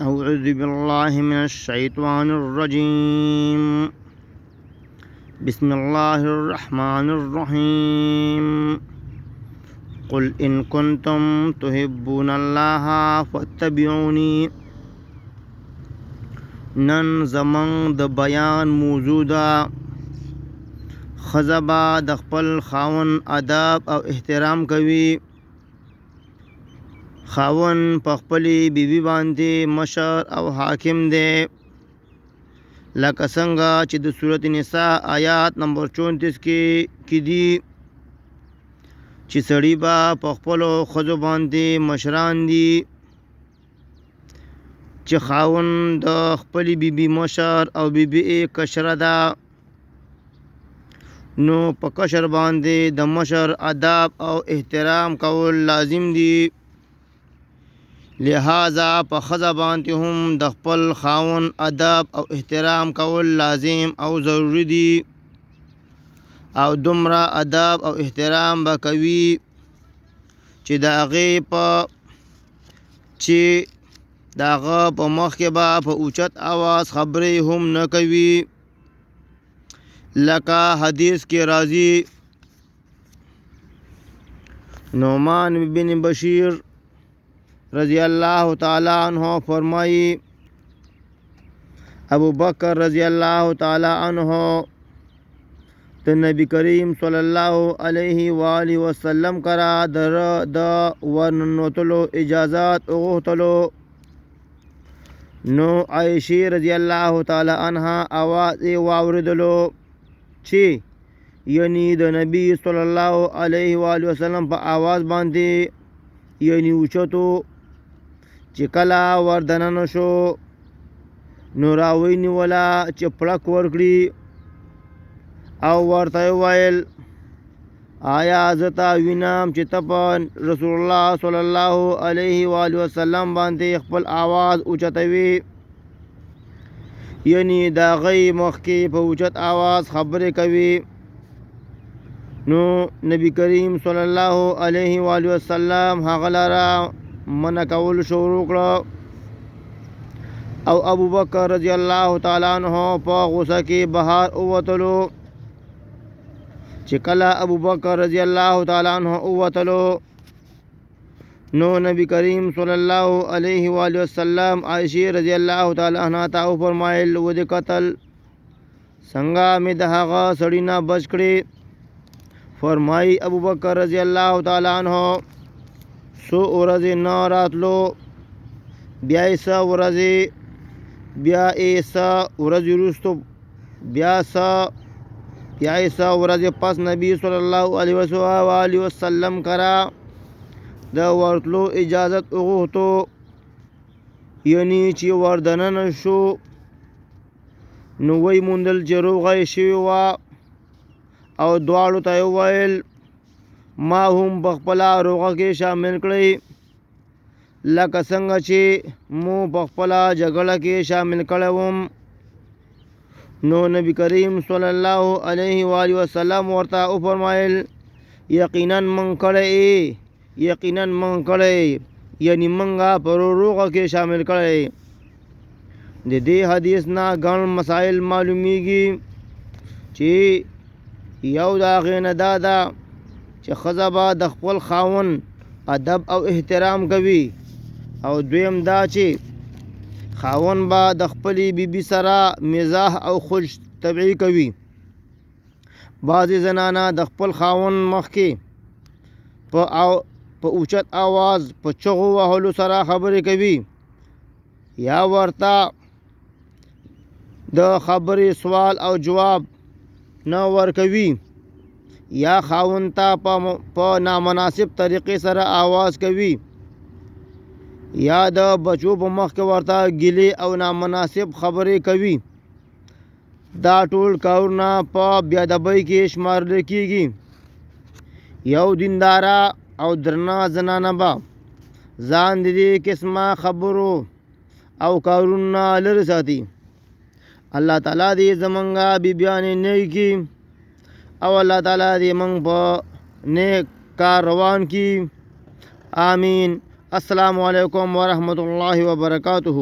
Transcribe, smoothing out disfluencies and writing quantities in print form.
أعوذ بالله من الشيطان الرجيم. بسم الله الرحمن الرحيم. قل إن كنتم تحبون الله فاتبعوني. نن زمن د بیان موضوع ده. ښځه به د خپل خاوند ادب او احترام کوي. خاوند په خپلې بیبي باندې مشر او حاکم دی، لکه څنګه چې د سورة نساء آیات نمبر 34 کې دي چې سړي به په خپلو ښځو باندې مشران دي. چې خاوند د خپلې بیبي مشر او بیبي کشره ده، نو په کشر باندې د مشر ادب او احترام کول لازم دي. لہذا په ښځه باندې هم د خپل خاوند ادب او احترام کول لازم او ضروری دي، او دومره ادب او احترام به کوي چې د هغې په مخ کې به په اوچت آواز خبرې هم نه کوي، لکه حدیث کې راځي. نعمان بن بشیر رضی اللہ تعالی عنہ فرمائی، ابو بکر رضی اللہ تعالی عنہ د نبی کریم صلی الله علیه و آله وسلم کرا د ورننوتلو اجازات وغوښتلو. نو عائشې رضی الله تعالی عنها آواز یې واورېدلو چې یعنی د نبی صلی الله علیه و آله وسلم په آواز باندې یعنی اوچتو. چې کله وردننه شو نو راونیوله چې پړک ورکړي او ورته وویل، آیا زه تا وینم چې ته په رسول الله صلی الله علیه و آله وسلم باندې خپل آواز اوچتوي؟ یعنی د هغې مخکې په اوچت آواز خبرې کوي. نو نبی کریم صلی الله علیه و آله وسلم هغه لره منع کول شروع کړه، او ابو بکر رضی الله تعالی عنہ په غوسه کې بهر ووتلو. چې کله ابو بکر رضی الله تعالی عنہ ووتلو نو نبی کریم صلی الله علیه و آله وسلم عائشې رضی الله تعالی عنها ته وفرمایل، ودې کتل څنګه مې د هغه سړي نه بچ کړې؟ فرمایي ابو بکر رضی الله تعالی عنہ، څو ورځې نه راتلو، بیا یې څه ورځې وروستو بیا یې څه ورځې پس نبی صلی الله علیه وسلم کرا د ورتلو اجازت وغوښتو. یعنی چې وردننه شو نو وی موندل چې روغه یې شوې وه، او دواړو ته یې وویل ما هم په خپله روغه کې شامل کړئ، لکه څنګه چې مو په خپله جګړه کې شامل کړی وم. نو نبی کریم صلی الله علیه و آله وسلم ورته وفرمایل، یقینا من کړی، یعنی منګه په روغه کې شامل کړی. د دې حدیث نه ګڼ مسائل معلومیږي چې یو د هغې نه دا ده چې ښځه به د خپل خاوند ادب او احترام کوي، او دویم دا چې خاوند به د خپلې بیبي سره مزاح او خوش طبعي کوي. بعضې زنانه د خپل خاوند مخکې په اوچت آواز په چغو وهلو سره خبرې کوي، یا ورته د خبرې سوال او جواب نه ورکوي، یا خاوند ته په نامناسب طریقې سره آواز کوي، یا د بچو په مخ کې ورته ګیلې او نامناسب خبرې کوي. دا ټول کارونه په بیادبۍ کې شمارل کیږي. یو دینداره او درنه زنانه به ځان د دې قسمه خبرو او کارونه لرې ساتي. الله تعالی دې زمونږه بیبیانې نیک کړي، او الله تعالی دې موږ په نیک کار روان کړي. آمین. السلام علیکم ورحمۃ اللہ وبرکاتہ.